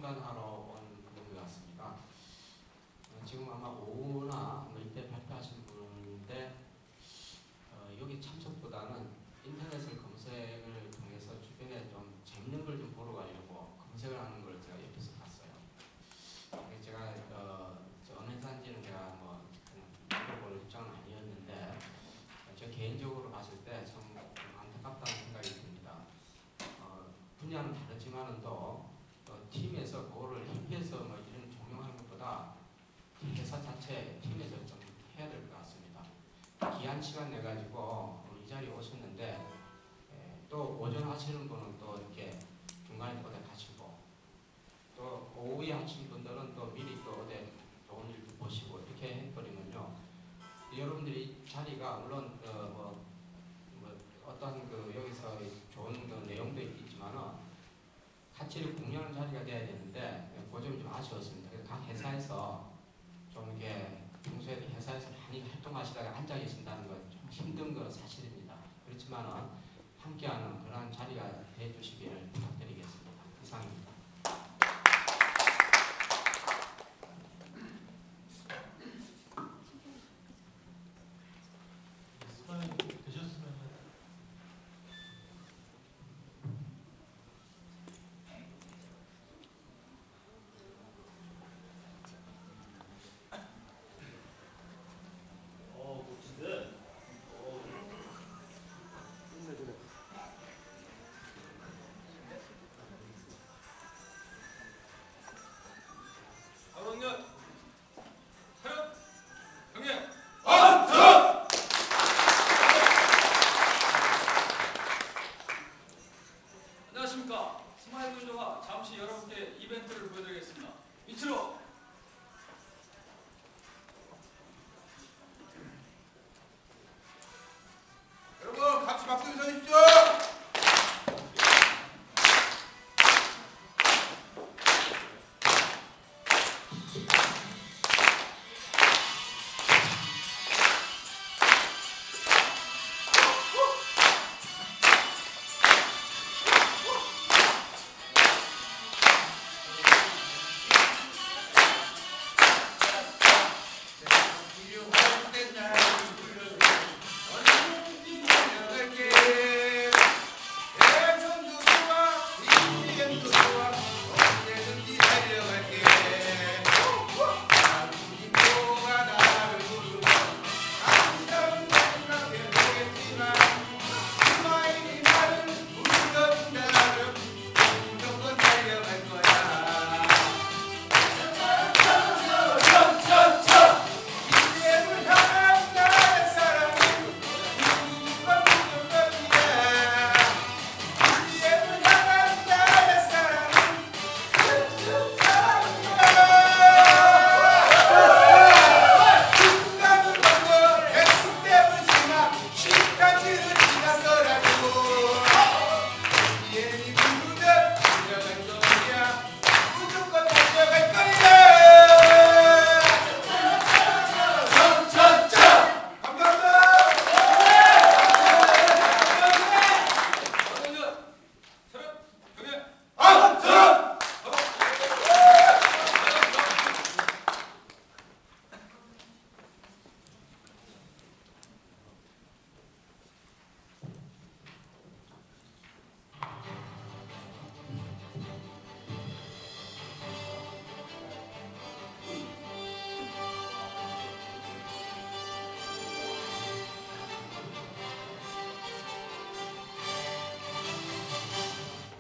판단하러 온 분인 것 같습니다. 지금 아마 오후나 이때 발표하신 분인데 여기 참석보다는 인터넷을 검색을 통해서 주변에 좀 재밌는 걸 좀 보러 가려고 검색을 하는 걸 제가 옆에서 봤어요. 제가 어느 회사인지는 제가 뭐 물어볼 입장은 아니었는데 저 개인적으로 봤을 때 참 안타깝다는 생각이 듭니다. 분야는 다르지만은 또 팀에서 그거를 협의해서 뭐 이런 종용하는 것보다 회사 자체 팀에서 좀 해야 될 것 같습니다. 귀한 시간 내 가지고 이 자리에 오셨는데 또 오전 하시는 분은 또 이렇게 중간에 어디 가시고 또 오후에 하시는 분들은 또 미리 또 어디 좋은 일도 보시고 이렇게 해버리면요. 여러분들이 자리가 물론 뭐 어떤 여기서 좋은 내용도 있지만은 가치를 공유하는 자리가 돼야 되는데 그 점이 좀 아쉬웠습니다. 그래서 각 회사에서 좀 이렇게 평소에 회사에서 많이 활동하시다가 앉아 계신다는 건 좀 힘든 건 사실입니다. 그렇지만은 함께하는 그런 자리가 돼 주시기를 부탁드리겠습니다. 이상입니다. 안녕하십니까. 스마일윈도가 잠시 여러분께 이벤트를 보여드리겠습니다. 밑으로. 여러분 같이 박수 쳐주십시오.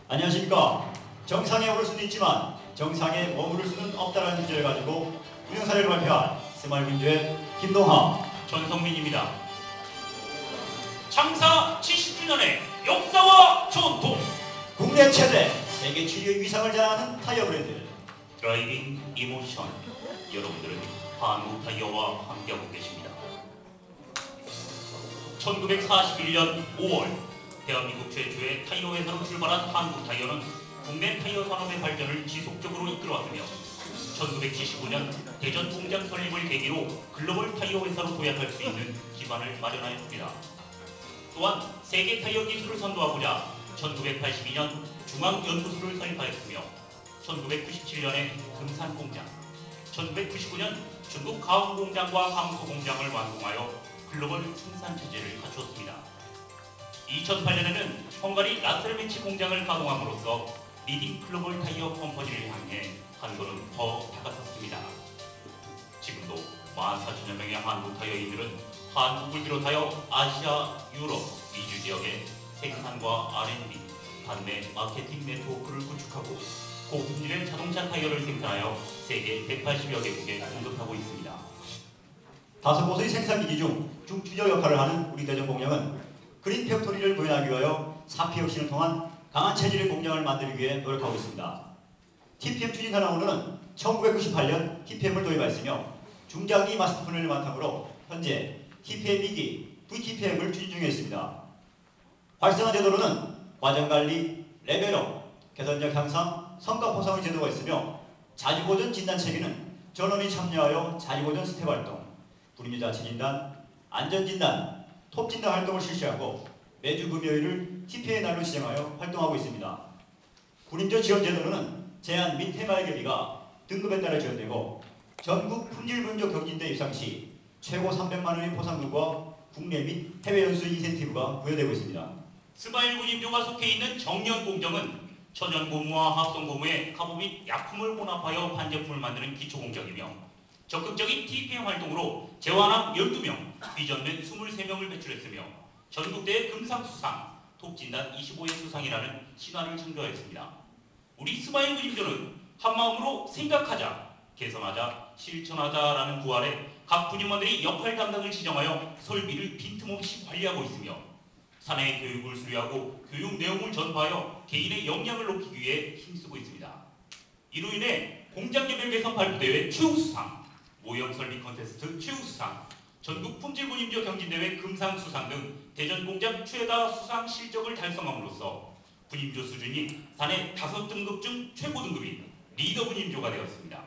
안녕하십니까. 정상에 오를 수는 있지만 정상에 머무를 수는 없다는 주제를 가지고 운영사례를 발표한 스마일윈도의 김동하, 전성민입니다. 창사 70주년의 역사와 전통, 국내 최대 세계 7위의 위상을 자랑하는 타이어 브랜드 드라이빙 이모션. 여러분들은 한국타이어와 함께하고 계십니다. 1941년 5월 대한민국 최초의 타이어 회사로 출발한 한국타이어는 국내 타이어 산업의 발전을 지속적으로 이끌어왔으며 1975년 대전 공장 설립을 계기로 글로벌 타이어 회사로 도약할 수 있는 기반을 마련하였습니다. 또한 세계 타이어 기술을 선도하고자 1982년 중앙연구소를 설립하였으며 1997년에 금산공장, 1999년 중국 가흥공장과 항소공장을 완공하여 글로벌 생산체제를 갖추었습니다. 2008년에는 헝가리 라셀메치 공장을 가동함으로써 리딩 글로벌 타이어 컴퍼니를 향해 한 걸음 더 다가섰습니다. 지금도 14,000여 명의 한국 타이어인들은 한국을 비롯하여 아시아, 유럽, 미주 지역에 생산과 R&D, 판매, 마케팅 네트워크를 구축하고 고품질의 자동차 타이어를 생산하여 세계 180여 개국에 공급하고 있습니다. 5곳의 생산기지 중 중추적 역할을 하는 우리 대전공장은 그린 팩토리를 구현하기 위하여 사피 혁신을 통한 강한 체질의 공장을 만들기 위해 노력하고 있습니다. TPM 추진사나운은 1998년 TPM을 도입하였으며 중장기 마스터플랜을 바탕으로 현재 TPM 2기, VTPM을 추진 중에 있습니다. 활성화 제도로는 과정관리, 레벨업, 개선적 향상, 성과 보상의 제도가 있으며 자주보전 진단 체계는 전원이 참여하여 자주보전 스텝 활동, 불임자 자체 진단, 안전 진단, 톱 진단 활동을 실시하고 매주 금요일을 TPA 날로 시행하여 활동하고 있습니다. 불임자 지원 제도로는 제한 및 해마의 결의가 등급에 따라 지원되고 전국 품질분조 경진대 입상 시 최고 300만 원의 보상금과 국내 및 해외 연수 인센티브가 부여되고 있습니다. 스마일 군임조가 속해 있는 정년공정은 천연고무와 합성고무에 가부 및 약품을 혼합하여 반제품을 만드는 기초공정이며 적극적인 TPM 활동으로 재환함 12명, 비전맨 23명을 배출했으며 전국대회 금상수상, 톱진단 25회 수상이라는 신화를 창조하였습니다. 우리 스마일 군임조는 한마음으로 생각하자, 개선하자, 실천하자라는 구 아래 각 분임원들이 역할 담당을 지정하여 설비를 빈틈없이 관리하고 있으며 사내 교육을 수료하고 교육 내용을 전파하여 개인의 역량을 높이기 위해 힘쓰고 있습니다. 이로 인해 공장개별 개선 발표대회 최우수상, 모형설비 컨테스트 최우수상, 전국 품질군임조 경진대회 금상수상 등 대전공장 최다 수상 실적을 달성함으로써 군임조 수준이 사내 5등급 중 최고 등급인 리더 군임조가 되었습니다.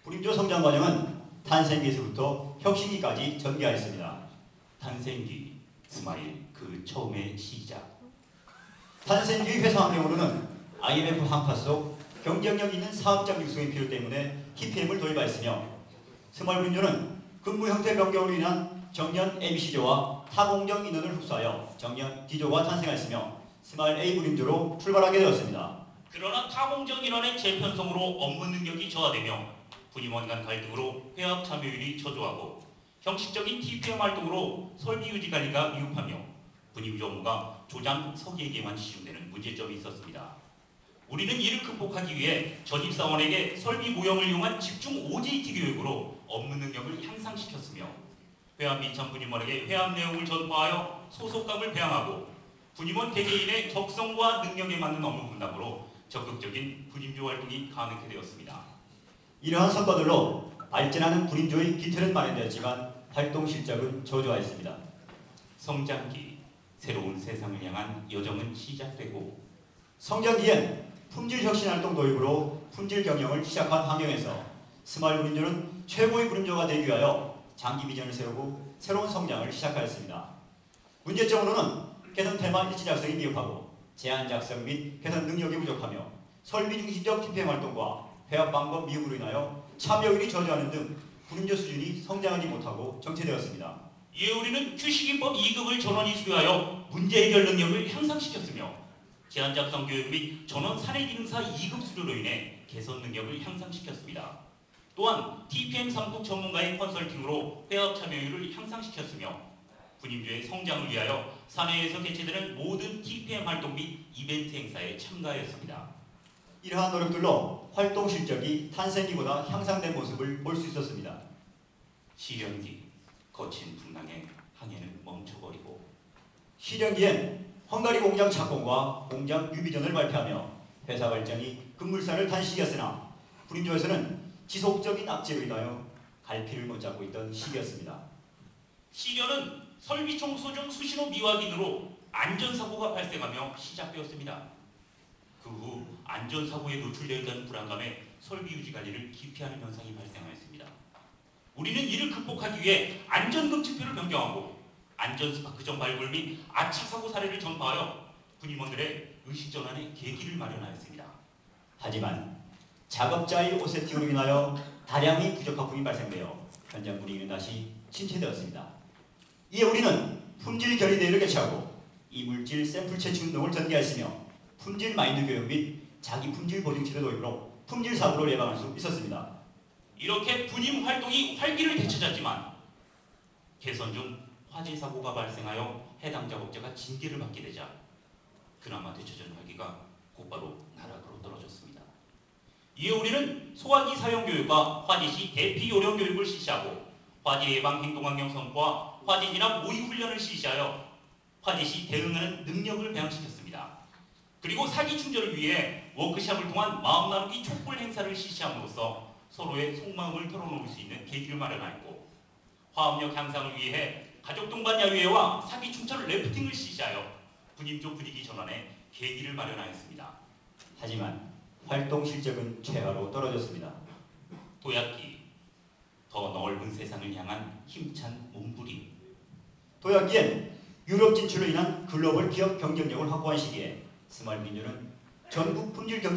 불임조 성장 과정은 탄생기에서부터 혁신기까지 전개하였습니다. 탄생기, 스마일 그 처음의 시작. 탄생기 회사 환경으로는 IMF 한파 속 경쟁력 있는 사업장 육성의 필요 때문에 TPM을 도입하였으며 스마일 군임조는 근무 형태 변경으로 인한 정년 ABC조와 타공정 인원을 흡수하여 정년 D조가 탄생하였으며 스마일 A 군임조로 출발하게 되었습니다. 그러나 타공정 인원의 재편성으로 업무 능력이 저하되며 분임원 간 갈등으로 회합 참여율이 저조하고 형식적인 TPM 활동으로 설비 유지 관리가 미흡하며 분임조 업무가 조장 서기에게만 시중되는 문제점이 있었습니다. 우리는 이를 극복하기 위해 전입 사원에게 설비 모형을 이용한 집중 OJT 교육으로 업무 능력을 향상시켰으며 회합 미참 분임원에게 회합 내용을 전파하여 소속감을 배양하고 분임원 개개인의 적성과 능력에 맞는 업무 분담으로 적극적인 분임조 활동이 가능하게 되었습니다. 이러한 성과들로 발전하는 불임조의 기틀은 마련되었지만 활동 실적은 저조하였습니다. 성장기, 새로운 세상을 향한 여정은 시작되고 성장기엔 품질 혁신 활동 도입으로 품질 경영을 시작한 환경에서 스마일 불임조는 최고의 불임조가 되기 위하여 장기 비전을 세우고 새로운 성장을 시작하였습니다. 문제점으로는 개선 테마 일치 작성이 미흡하고 제안 작성 및 개선 능력이 부족하며 설비 중심적 TPM 활동과 회합 방법 미흡으로 인하여 참여율이 저조하는 등 불임조 수준이 성장하지 못하고 정체되었습니다. 이에 우리는 QC기법 2급을 전원이 수료하여 문제 해결 능력을 향상시켰으며 제안 작성 교육 및 전원 사내 기능사 2급 수료로 인해 개선 능력을 향상시켰습니다. 또한 TPM 3국 전문가의 컨설팅으로 회합 참여율을 향상시켰으며 분임조의 성장을 위하여 사내에서 개최되는 모든 TPM 활동 및 이벤트 행사에 참가하였습니다. 이러한 노력들로 활동 실적이 탄생기보다 향상된 모습을 볼 수 있었습니다. 시련기, 거친 풍랑에 항해는 멈춰버리고 시련기엔 헝가리 공장 착공과 공장 유비전을 발표하며 회사 발전이 급물살을 탄 시기였으나 불임조에서는 지속적인 악재로 인하여 갈피를 못 잡고 있던 시기였습니다. 시련은 설비 청소 중 수신호 미확인으로 안전사고가 발생하며 시작되었습니다. 그 후 안전사고에 노출되어 있다는 불안감에 설비 유지 관리를 기피하는 현상이 발생하였습니다. 우리는 이를 극복하기 위해 안전금지표를 변경하고 안전스파크점 발굴 및 아차 사고 사례를 전파하여 분임원들의 의식전환의 계기를 마련하였습니다. 하지만 작업자의 오세팅으로 인하여 다량의 부적합품이 발생되어 현장 분위기는 다시 침체되었습니다. 이에 우리는 품질 결의대회를 개최하고 이물질 샘플 채취 운동을 전개했으며 품질 마인드 교육 및 자기 품질 보증 치료 도입으로 품질 사고를 예방할 수 있었습니다. 이렇게 분임 활동이 활기를 되찾았지만 개선 중 화재 사고가 발생하여 해당 작업자가 징계를 받게 되자 그나마 되찾은 활기가 곧바로 나락으로 떨어졌습니다. 이에 우리는 소화기 사용 교육과 화재 시 대피 요령 교육을 실시하고 화재 예방 행동환경 선포와 화재 진압 모의 훈련을 실시하여 화재 시 대응하는 능력을 배양시켰습니다. 그리고 사기 충전을 위해 워크숍을 통한 마음 나누기 촛불 행사를 실시함으로써 서로의 속마음을 털어놓을 수 있는 계기를 마련하였고 화합력 향상을 위해 가족 동반 야유회와 사기 충전 래프팅을 실시하여 분임조 분위기 전환에 계기를 마련하였습니다. 하지만 활동 실적은 최하로 떨어졌습니다. 도약기, 더 넓은 세상을 향한 힘찬 몸부림. 도약기엔 유럽 진출로 인한 글로벌 기업 경쟁력을 확보한 시기에 스마일민주는 전국 분임조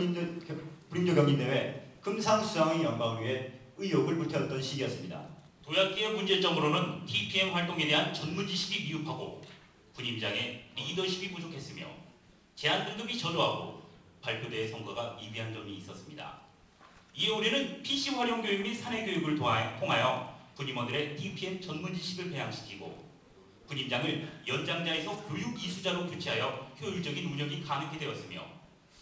경진대회 금상수상의 영광을 위해 의욕을 불태웠던 시기였습니다. 도약기의 문제점으로는 TPM 활동에 대한 전문 지식이 미흡하고 분임장의 리더십이 부족했으며 제한 등급이 저조하고 발표대회 성과가 미비한 점이 있었습니다. 이에 우리는 PC 활용 교육 및 사내 교육을 통하여 분임원들의 TPM 전문 지식을 배양시키고 분임장을 연장자에서 교육 이수자로 교체하여 효율적인 운영이 가능하게 되었으며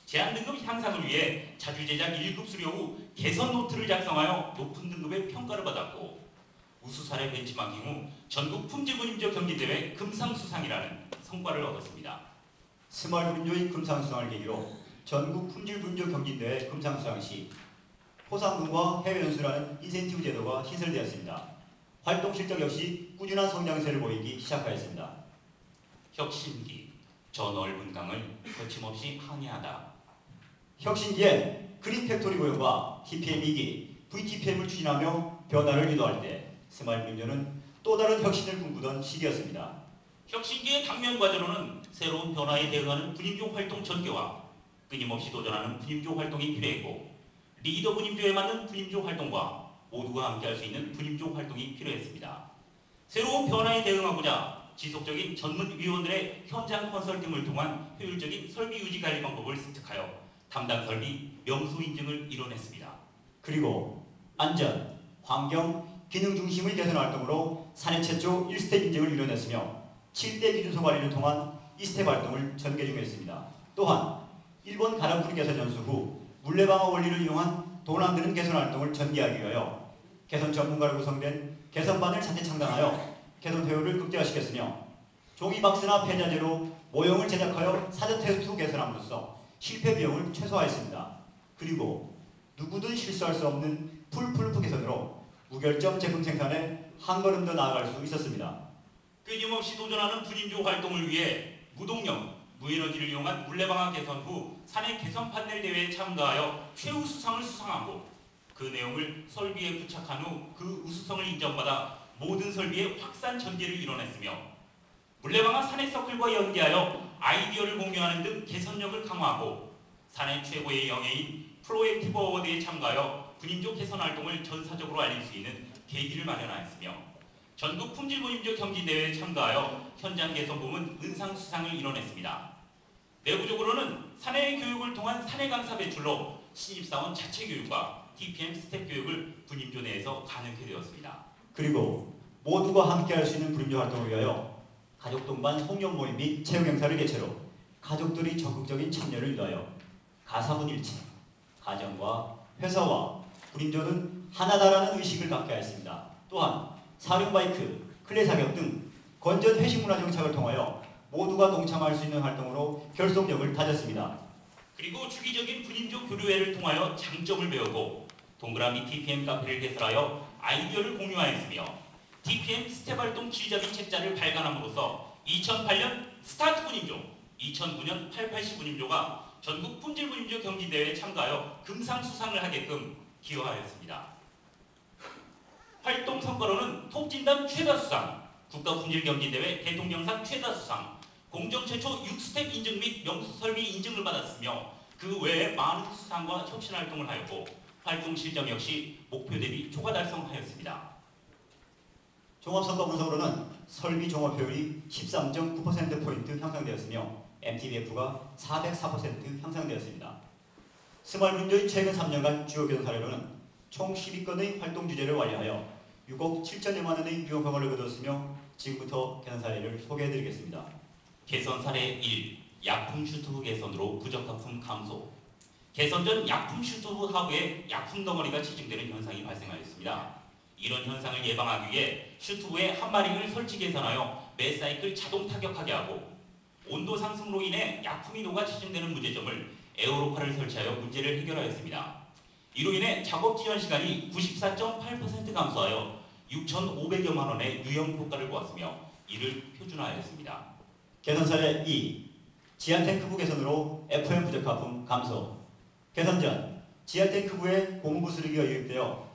제한 등급 향상을 위해 자주 제작 1급 수료 후 개선 노트를 작성하여 높은 등급의 평가를 받았고 우수 사례 벤치마킹 후 전국 품질분임조 경진대회 금상수상이라는 성과를 얻었습니다. 스마일민주의 금상수상을 계기로 전국 품질분조 경진대회 금상수상 시 포상금과 해외 연수라는 인센티브 제도가 시설되었습니다. 활동 실적 역시 꾸준한 성장세를 보이기 시작하였습니다. 혁신기, 저 넓은 강을 거침없이 항해하다. 혁신기엔 그린 팩토리 고용과 TPM 2기, VTPM을 추진하며 변화를 유도할 때 스마일민주는 또 다른 혁신을 꿈꾸던 시기였습니다. 혁신기의 당면 과제로는 새로운 변화에 대응하는 분임조 활동 전개와 끊임없이 도전하는 분임조 활동이 필요했고 리더 분임조에 맞는 분임조 활동과 모두가 함께할 수 있는 분임조 활동이 필요했습니다. 새로운 변화에 대응하고자 지속적인 전문위원들의 현장 컨설팅을 통한 효율적인 설비 유지 관리 방법을 습득하여 담당 설비 명소 인증을 이뤄냈습니다. 그리고 안전, 환경, 기능 중심의 개선 활동으로 사내 최초 1스텝 인증을 이뤄냈으며 7대 기준소 관리를 통한 2스텝 활동을 전개 중이었습니다. 또한 일본 가랑풀 개선 연수 후 물레방아 원리를 이용한 돈 안 드는 개선 활동을 전개하기 위하여 개선 전문가로 구성된 개선반을 자체 창단하여 개선 효율을 극대화시켰으며 종이 박스나 폐자재로 모형을 제작하여 사전 테스트 후 개선함으로써 실패 비용을 최소화했습니다. 그리고 누구든 실수할 수 없는 풀프루프 개선으로 무결점 제품 생산에 한 걸음 더 나아갈 수 있었습니다. 끊임없이 도전하는 분임조 활동을 위해 무동력, 무에너지를 이용한 물레방아 개선 후 사내 개선 판넬 대회에 참가하여 최우수상을 수상하고 그 내용을 설비에 부착한 후 그 우수성을 인정받아 모든 설비의 확산 전개를 이뤄냈으며 물레방아 사내 서클과 연계하여 아이디어를 공유하는 등 개선력을 강화하고 사내 최고의 영예인 프로액티브 어워드에 참가하여 분임조 개선 활동을 전사적으로 알릴 수 있는 계기를 마련하였으며 전국 품질분임조 경진대회에 참가하여 현장 개선 부문 은상 수상을 이뤄냈습니다. 내부적으로는 사내 교육을 통한 사내 강사 배출로 신입사원 자체 교육과 TPM 스텝 교육을 분임조 내에서 가능하게 되었습니다. 그리고 모두가 함께할 수 있는 분임조 활동을 위하여 가족 동반 송년 모임 및 체육 행사를 개최로 가족들이 적극적인 참여를 유도하여 가사분일체, 가정과 회사와 분임조는 하나다라는 의식을 갖게 하였습니다. 또한 사륜바이크, 클레 사격 등 건전 회식 문화 정착을 통하여 모두가 동참할 수 있는 활동으로 결속력을 다졌습니다. 그리고 주기적인 분임조 교류회를 통하여 장점을 배우고 동그라미 TPM 카페를 개설하여 아이디어를 공유하였으며 TPM 스텝 활동 지휘자 책자를 발간함으로써 2008년 스타트 분임조, 2009년 880 분임조가 전국 품질 분임조 경진대회에 참가하여 금상 수상을 하게끔 기여하였습니다. 활동 성과로는 톱진단 최다 수상, 국가품질경진대회 대통령상 최다 수상, 공정 최초 6스텝 인증 및 명수 설비 인증을 받았으며 그 외에 많은 수상과 혁신 활동을 하였고 활동 실적 역시 목표 대비 초과 달성하였습니다. 종합성과 분석으로는 설비 종합효율이 13.9%포인트 향상되었으며 MTBF가 404% 향상되었습니다. 스몰분조의 최근 3년간 주요 개선 사례로는 총 12건의 활동 주제를 완료하여 6억 7천여만 원의 유용 효과를 거뒀으며 지금부터 개선 사례를 소개해드리겠습니다. 개선 사례 1. 약품 슈트후 개선으로 부적합품 감소. 개선 전 약품 슈트후 하부에 약품 덩어리가 치중되는 현상이 발생하였습니다. 이런 현상을 예방하기 위해 슈트후에 한 마링을 설치 개선하여 매 사이클 자동 타격하게 하고 온도 상승으로 인해 약품이 녹아 치중되는 문제점을 에어로파를 설치하여 문제를 해결하였습니다. 이로 인해 작업 지연 시간이 94.8% 감소하여 6,500여만 원의 유형 효과를 보았으며 이를 표준화하였습니다. 개선 사례 2. 지하탱크부 개선으로 FM 부적합품 감소. 개선 전 지하탱크부에 고무부 쓰레기가 유입되어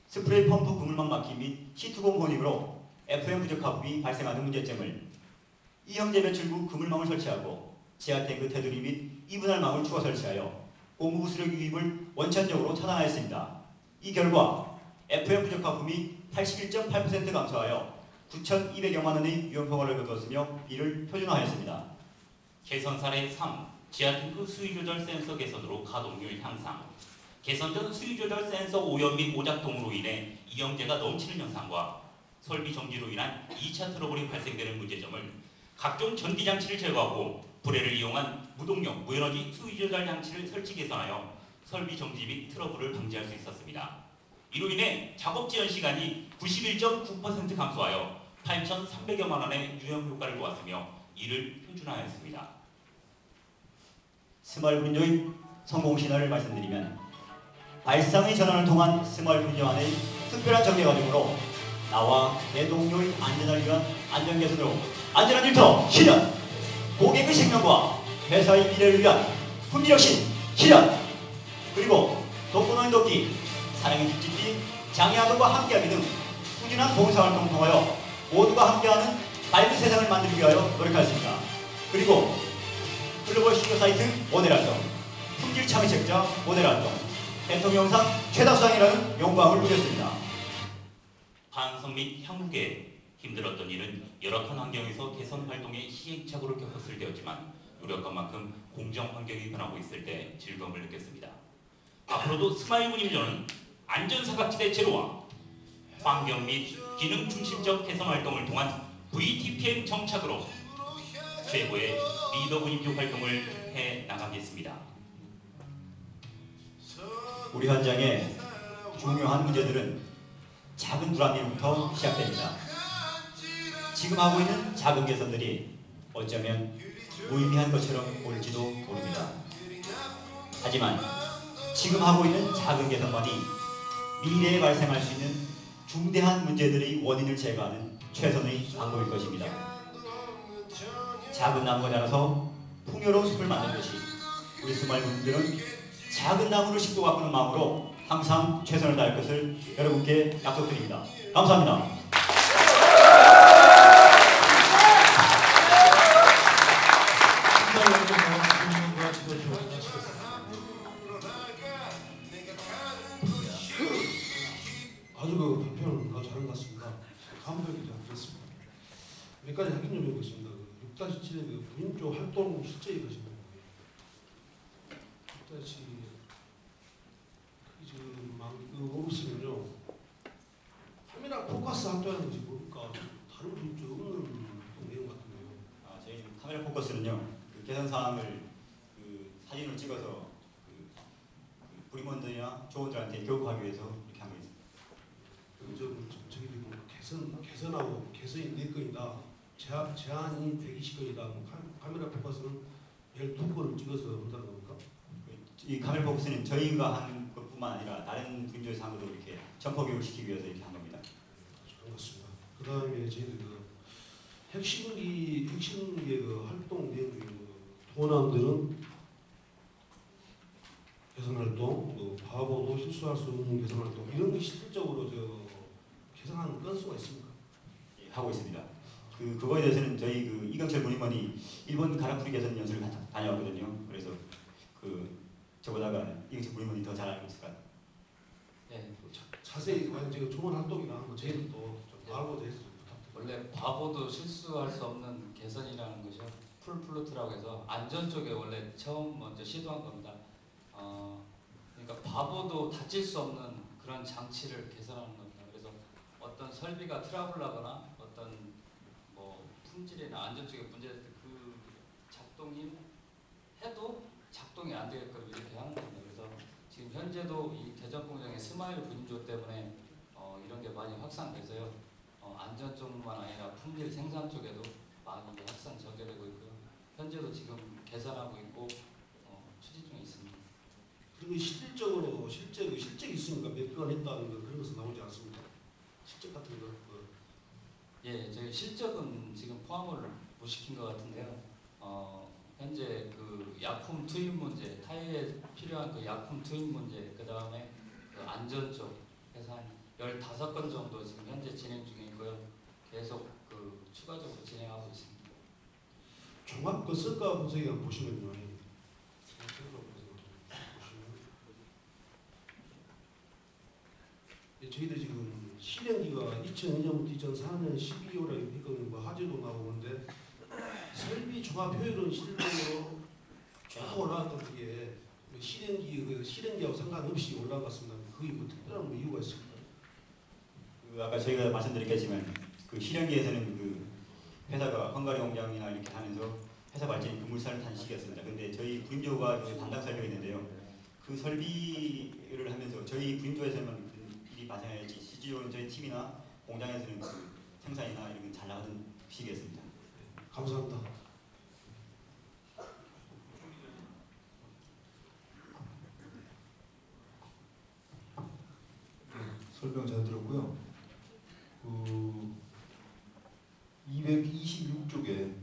스프레이 펌프 그물망 막힘 및 시트공 혼입으로 FM 부적합품이 발생하는 문제점을 이형제 배출구 그물망을 설치하고 지하탱크 테두리 및 이분할망을 추가 설치하여 고무부 쓰레기 유입을 원천적으로 차단하였습니다. 이 결과 FM 부적합품이 81.8% 감소하여 9,200여만 원의 유용 효과를 거두었으며 이를 표준화하였습니다. 개선 사례 3. 지하탱크 수위 조절 센서 개선으로 가동률 향상. 개선 전 수위 조절 센서 오염 및 오작동으로 인해 이형제가 넘치는 현상과 설비 정지로 인한 2차 트러블이 발생되는 문제점을 각종 전기 장치를 제거하고 불회를 이용한 무동력 무에너지 수위 조절 장치를 설치 개선하여 설비 정지 및 트러블을 방지할 수 있었습니다. 이로 인해 작업 지연 시간이 91.9% 감소하여 8,300여만 원의 유형 효과를 보았으며 이를 표준화하였습니다. 스몰 분조의 성공 신화를 말씀드리면 발상의 전환을 통한 스몰 분조 안의 특별한 전개 과정으로 나와 내 동료의 안전을 위한 안전 개선으로 안전한 일터 실현, 고객의 생명과 회사의 미래를 위한 품질혁신 실현, 그리고 독거노인 돕기, 사랑의 집짓기, 장애아동과 함께하기 등 꾸준한 봉사활동을 통하여 모두가 함께하는 밝은 세상을 만들기 위하여 노력하였습니다. 그리고 글로벌 시니어 사이트 모델 활동, 품질 창의 책자 모델 활동, 대통령상 최다수상이라는 영광을 누렸습니다. 반성 및 향후계에 힘들었던 일은 열악한 환경에서 개선 활동에 시행착오를 겪었을 때였지만 노력한 만큼 공정 환경이 변하고 있을 때 즐거움을 느꼈습니다. 앞으로도 스마일 운임조는 안전사각지대 제로와 환경 및 기능 중심적 개선 활동을 통한 VTPM 정착으로 최고의 리더 운임조 활동을 해 나가겠습니다. 우리 현장의 중요한 문제들은 작은 불합리부터 시작됩니다. 지금 하고 있는 작은 개선들이 어쩌면 무의미한 것처럼 보일지도 모릅니다. 하지만 지금 하고 있는 작은 개선만이 미래에 발생할 수 있는 중대한 문제들의 원인을 제거하는 최선의 방법일 것입니다. 작은 나무가 자라서 풍요로운 숲을 만든 것이 우리 스마일 분들은 작은 나무를 심고 가꾸는 마음으로 항상 최선을 다할 것을 여러분께 약속드립니다. 감사합니다. 아주 그 발표를 아주 잘한 것 같습니다. 감독이 잘 들었습니다. 몇 가지 확인 좀 해보겠습니다. 6-7의 그 분조 활동 실제에 것입니다. 6-7 그 보시면요, 카메라 포커스 활동하는 것이 뭡니까? 다른 분조 없는 내용 같은데요. 저희 카메라 포커스는요, 그 개선 사항을 그 사진을 찍어서 그 부림원들이나 조원들한테 교육하기 위해서 이렇게 한 거 있습니다. 저기 개선하고 개선이 4건이다. 제한이 120건이다. 카메라 포커스는 12건을 찍어서 한다는 겁니까? 이 카메라 포커스는 저희가 한 것뿐만 아니라 다른 분조에서 한 것도 이렇게 점퍼 교육을 시키기 위해서 이렇게 한 겁니다. 그렇습니다. 그 다음에 저희들 그 핵심의 그 활동 내용 중에 도남들은 개선 활동, 뭐 바보도 실수할 수 없는 개선 활동 이런 게 실질적으로 개선하는 건수가 있습니까? 예, 하고 있습니다. 그거에 대해서는 저희 그 이경철 군의원이 일본 가라프리 개선 연수를 다녀왔거든요. 그래서 그 저보다가 이것이 부인분이 더 잘 알고 있을 것 같아요. 예, 자세히 지금 좋은 활동이나 뭐 저희는 또좀 알고 대해서 좀 부탁드립니다. 원래 바보도 실수할 수 없는 개선이라는 것이요. 풀플루트라고 해서 안전 쪽에 원래 처음 먼저 시도한 겁니다. 그러니까 바보도 다칠 수 없는 그런 장치를 개선하는 겁니다. 그래서 어떤 설비가 트러블나거나 어떤 뭐 품질이나 안전 쪽에 문제가 있을 때 그 작동이 해도 작동이 안 되게끔 이렇게 하는 겁니다. 그래서 지금 현재도 이 대전 공장의 스마일 분조 때문에 이런 게 많이 확산돼서요. 안전 쪽만 아니라 품질 생산 쪽에도 많이 확산 전개되고 있고요. 현재도 지금 개선하고 있고 추진 중에 있습니다. 그리고 실질적으로 실적이 있으니까 몇 개가 냈다는 거 그런 것은 나오지 않습니다. 실적 같은 거. 예, 저희 실적은 지금 포함을 못 시킨 것 같은데요. 현재 그 약품 투입 문제, 타이어에 필요한 그 약품 투입 문제, 그 다음에 그 안전 쪽 해서 한 15건 정도 지금 현재 진행 중에 있고요. 계속 그 추가적으로 진행하고 있습니다. 종합 그 성과 분석에 보시면요. 저희들 지금 실행기가 2002년부터 2004년 12월에 했거든요. 뭐 화재도 나오는데 설비 종합 효율은 실질적으로 쭉 올라갔던 게 실행기하고 상관없이 올라갔습니다. 그게 뭐 특별한 뭐 이유가 있습니까? 아까 저희가 말씀드렸겠지만 그 실행기에서는 그 회사가 헝가리 공장이나 이렇게 하면서 회사 발전이 급물살을 탄 시기였습니다. 근데 저희 부임조가 그 담당 설비가 있는데요. 그 설비를 하면서 저희 부임조에서는 그 일이 발생했지 실질적으로 저희 팀이나 공장에서는 그 생산이나 이런 게 잘 나가던 시기였습니다. 감사합니다. 설명 잘 들었고요. 그 226쪽에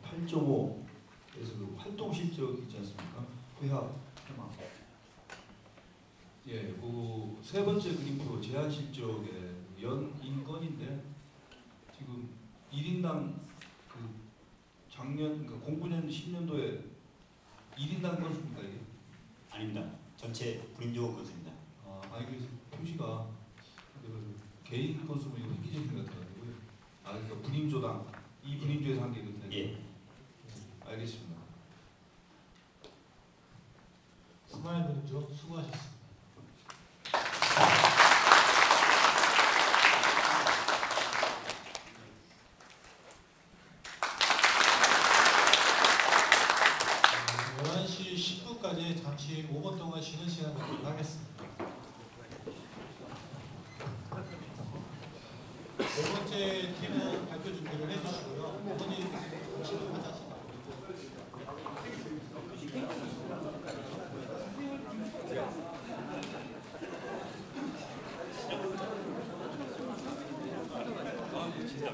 8.5에서 그 활동 실적 있지 않습니까? 회합 해망. 예, 그 세 번째 그림표 제한 실적의 연 인건인데 지금 1인당 그 작년 그 09년 10년도에 1인당 건수입니까 이게? 아닙니다. 전체 부임조 건수입니다. 아니 그래서 표시가 그 개인 건수로 이거 획기적인 것 같아가지고요. 그러니까 분임조당 이 분임조에서 한 게 그렇다니까. 예. 알겠습니다. 스마일 분조 수고하셨습니다. 까지 잠시 5분 동안 쉬는 시간 갖도록 하겠습니다. 네 번째 팀은 발표 준비를 해주시고요. 어머니 잠시만 화장실. 진짜